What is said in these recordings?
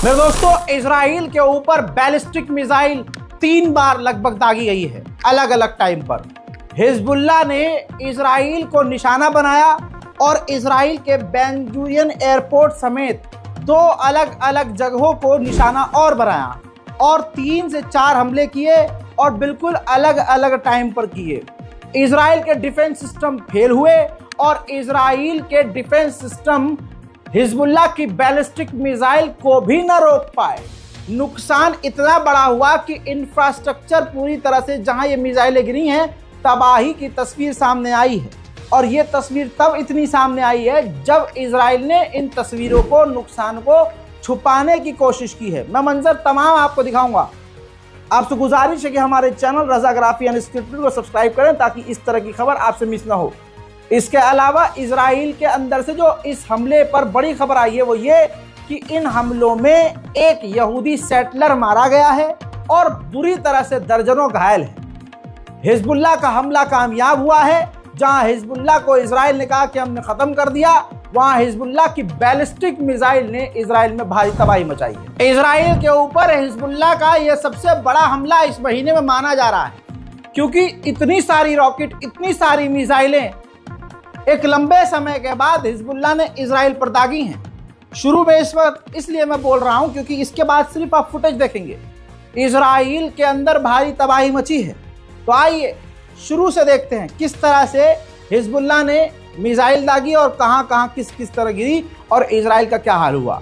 मेरे दोस्तों, इजराइल के ऊपर बैलिस्टिक मिसाइल 3 बार लगभग दागी गई है अलग अलग टाइम पर। हिजबुल्लाह ने इजराइल को निशाना बनाया और इजराइल के बेन गुरियन एयरपोर्ट समेत 2 अलग अलग जगहों को निशाना और बनाया और 3 से 4 हमले किए और बिल्कुल अलग अलग टाइम पर किए। इजराइल के डिफेंस सिस्टम फेल हुए और इजराइल के डिफेंस सिस्टम हिजबुल्लाह की बैलिस्टिक मिसाइल को भी न रोक पाए। नुकसान इतना बड़ा हुआ कि इंफ्रास्ट्रक्चर पूरी तरह से, जहां ये मिसाइलें गिरी हैं, तबाही की तस्वीर सामने आई है। और ये तस्वीर तब इतनी सामने आई है जब इजराइल ने इन तस्वीरों को, नुकसान को छुपाने की कोशिश की है। मैं मंजर तमाम आपको दिखाऊंगा। आपसे गुजारिश है कि हमारे चैनल रज़ाग्राफी अनस्क्रिप्टेड को सब्सक्राइब करें ताकि इस तरह की खबर आपसे मिस ना हो। इसके अलावा इजराइल के अंदर से जो इस हमले पर बड़ी खबर आई है वो ये कि इन हमलों में एक यहूदी सेटलर मारा गया है और बुरी तरह से दर्जनों घायल हैं। हिजबुल्लाह का हमला कामयाब हुआ है। जहां हिजबुल्लाह को इजराइल ने कहा कि हमने खत्म कर दिया, वहां हिजबुल्लाह की बैलिस्टिक मिसाइल ने इजराइल में भारी तबाही मचाई है। इजराइल के ऊपर हिजबुल्लाह का यह सबसे बड़ा हमला इस महीने में माना जा रहा है, क्योंकि इतनी सारी रॉकेट, इतनी सारी मिसाइलें एक लंबे समय के बाद हिजबुल्लाह ने इजराइल पर दागी हैं। शुरू में इस वक्त इसलिए मैं बोल रहा हूं क्योंकि इसके बाद सिर्फ आप फुटेज देखेंगे। इजराइल के अंदर भारी तबाही मची है। तो आइए शुरू से देखते हैं किस तरह से हिजबुल्लाह ने मिसाइल दागी और कहां कहां किस किस तरह गिरी और इजराइल का क्या हाल हुआ।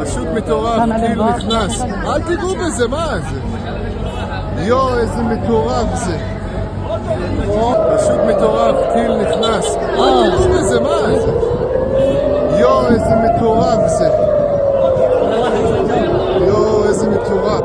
פשוט מטורף, טיל נכנס. אל תיגעו בזה, מה זה? יואו, איזה מטורף זה. פשוט מטורף, טיל נכנס. אל תיגעו בזה, מה זה? יואו, איזה מטורף זה. יואו, איזה מטורף.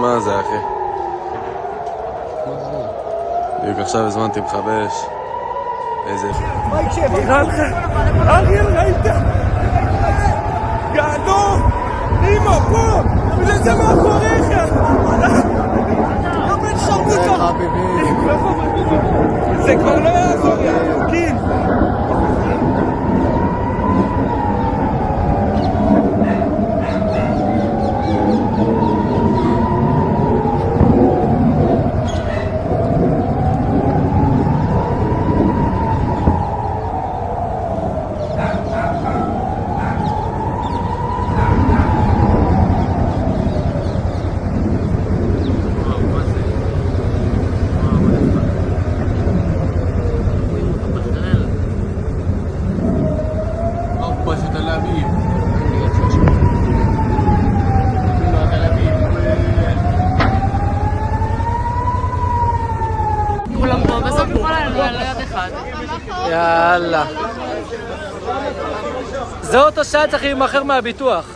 מה זה, אחי? בדיוק עכשיו הזמנתי מכבש. איזה... גאדו! אימא, פה! ולזה מאחוריך! לא בן שרמוטה! זה כבר לא יעזור לי, כן! יאללה. זה אותו שהיה צריך להימכר מהביטוח.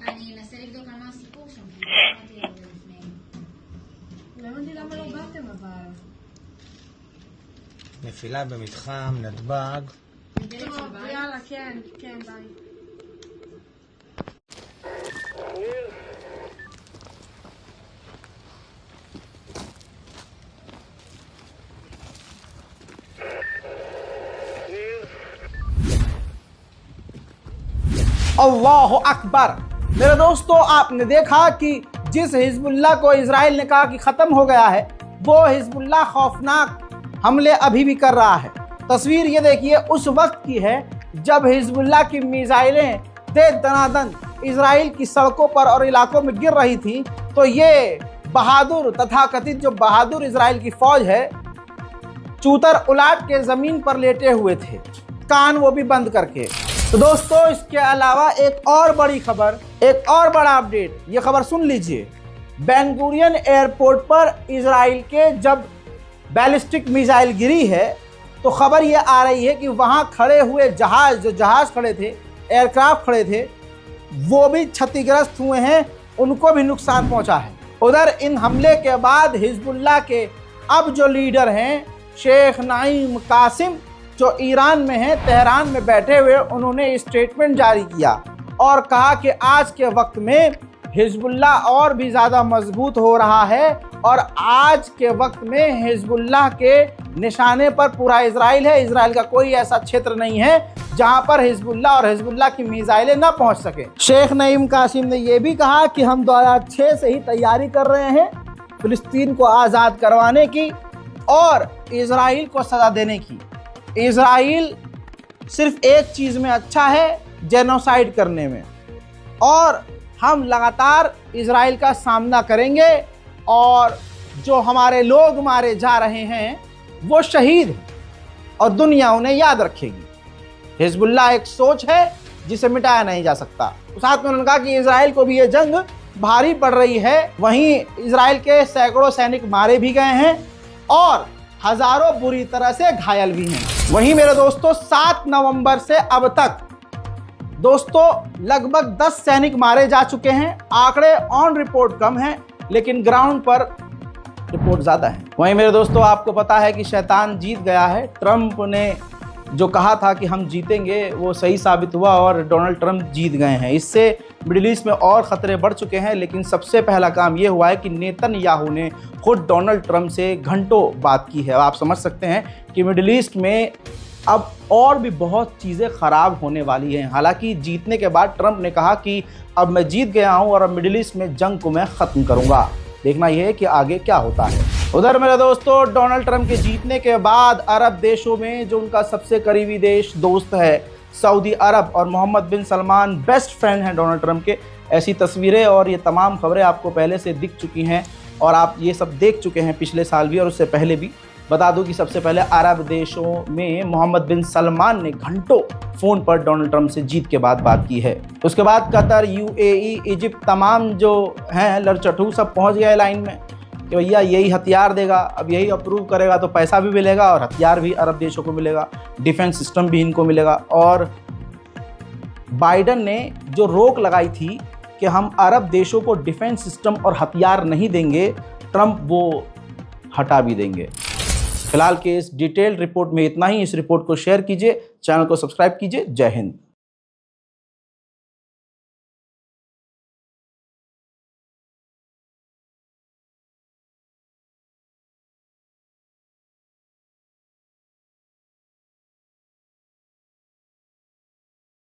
אני אנסה לבדוק על מה הסיפור שם, כי לא קראתי לפני. לא הבנתי למה לא באתם אבל. נפילה במתחם נתב"ג. טוב, יאללה, כן, ביי. अल्लाहु अकबर। मेरे दोस्तों, आपने देखा कि जिस हिजबुल्लाह को इजराइल ने कहा कि ख़त्म हो गया है, वो हिजबुल्लाह खौफनाक हमले अभी भी कर रहा है। तस्वीर ये देखिए उस वक्त की है जब हिजबुल्लाह की मिसाइलें दे दनादन इजराइल की सड़कों पर और इलाकों में गिर रही थी। तो ये बहादुर तथाकथित जो बहादुर इजराइल की फौज है, चूतर उलाट के ज़मीन पर लेटे हुए थे, कान वो भी बंद करके। तो दोस्तों, इसके अलावा एक और बड़ी खबर, एक और बड़ा अपडेट, ये खबर सुन लीजिए। बेन गुरियन एयरपोर्ट पर इजराइल के जब बैलिस्टिक मिसाइल गिरी है तो खबर ये आ रही है कि वहाँ खड़े हुए जहाज, जो जहाज खड़े थे, एयरक्राफ्ट खड़े थे, वो भी क्षतिग्रस्त हुए हैं, उनको भी नुकसान पहुँचा है। उधर इन हमले के बाद हिजबुल्लाह के अब जो लीडर हैं शेख नईम कासिम, जो ईरान में हैं, तेहरान में बैठे हुए, उन्होंने स्टेटमेंट जारी किया और कहा कि आज के वक्त में हिजबुल्लाह और भी ज़्यादा मजबूत हो रहा है और आज के वक्त में हिजबुल्लाह के निशाने पर पूरा इजराइल है। इजराइल का कोई ऐसा क्षेत्र नहीं है जहां पर हिजबुल्लाह और हिजबुल्लाह की मिसाइलें ना पहुंच सके। शेख नईम कासिम ने यह भी कहा कि हम 2006 से ही तैयारी कर रहे हैं फिलिस्तीन को आज़ाद करवाने की और इजराइल को सज़ा देने की। इजराइल सिर्फ एक चीज़ में अच्छा है, जेनोसाइड करने में, और हम लगातार इजराइल का सामना करेंगे और जो हमारे लोग मारे जा रहे हैं वो शहीद हैं और दुनिया उन्हें याद रखेगी। हिजबुल्लाह एक सोच है जिसे मिटाया नहीं जा सकता। साथ में उन्होंने कहा कि इजराइल को भी ये जंग भारी पड़ रही है। वहीं इजराइल के सैकड़ों सैनिक मारे भी गए हैं और हजारों बुरी तरह से घायल भी हैं। वहीं मेरे दोस्तों, 7 नवंबर से अब तक दोस्तों लगभग 10 सैनिक मारे जा चुके हैं। आंकड़े ऑन रिपोर्ट कम हैं लेकिन ग्राउंड पर रिपोर्ट ज़्यादा है। वहीं मेरे दोस्तों, आपको पता है कि शैतान जीत गया है। ट्रंप ने जो कहा था कि हम जीतेंगे वो सही साबित हुआ और डोनाल्ड ट्रंप जीत गए हैं। इससे मिडिल ईस्ट में और ख़तरे बढ़ चुके हैं। लेकिन सबसे पहला काम ये हुआ है कि नेतन्याहू ने खुद डोनाल्ड ट्रंप से घंटों बात की है। आप समझ सकते हैं कि मिडिल ईस्ट में अब और भी बहुत चीज़ें ख़राब होने वाली हैं। हालांकि जीतने के बाद ट्रंप ने कहा कि अब मैं जीत गया हूं और अब मिडिल ईस्ट में जंग को मैं ख़त्म करूंगा। देखना यह है कि आगे क्या होता है। उधर मेरे दोस्तों, डोनाल्ड ट्रंप के जीतने के बाद अरब देशों में जो उनका सबसे करीबी देश दोस्त है सऊदी अरब और मोहम्मद बिन सलमान बेस्ट फ्रेंड हैं डोनाल्ड ट्रंप के, ऐसी तस्वीरें और ये तमाम खबरें आपको पहले से दिख चुकी हैं और आप ये सब देख चुके हैं पिछले साल भी और उससे पहले भी। बता दूं कि सबसे पहले अरब देशों में मोहम्मद बिन सलमान ने घंटों फ़ोन पर डोनाल्ड ट्रंप से जीत के बाद बात की है। उसके बाद कतर, यूएई, इजिप्ट, तमाम जो हैं लड़चटू सब पहुंच गए लाइन में कि भैया यही हथियार देगा, अब यही अप्रूव करेगा तो पैसा भी मिलेगा और हथियार भी अरब देशों को मिलेगा, डिफेंस सिस्टम भी इनको मिलेगा। और बाइडन ने जो रोक लगाई थी कि हम अरब देशों को डिफेंस सिस्टम और हथियार नहीं देंगे, ट्रंप वो हटा भी देंगे। फिलहाल के इस डिटेल्ड रिपोर्ट में इतना ही। इस रिपोर्ट को शेयर कीजिए, चैनल को सब्सक्राइब कीजिए। जय हिंद।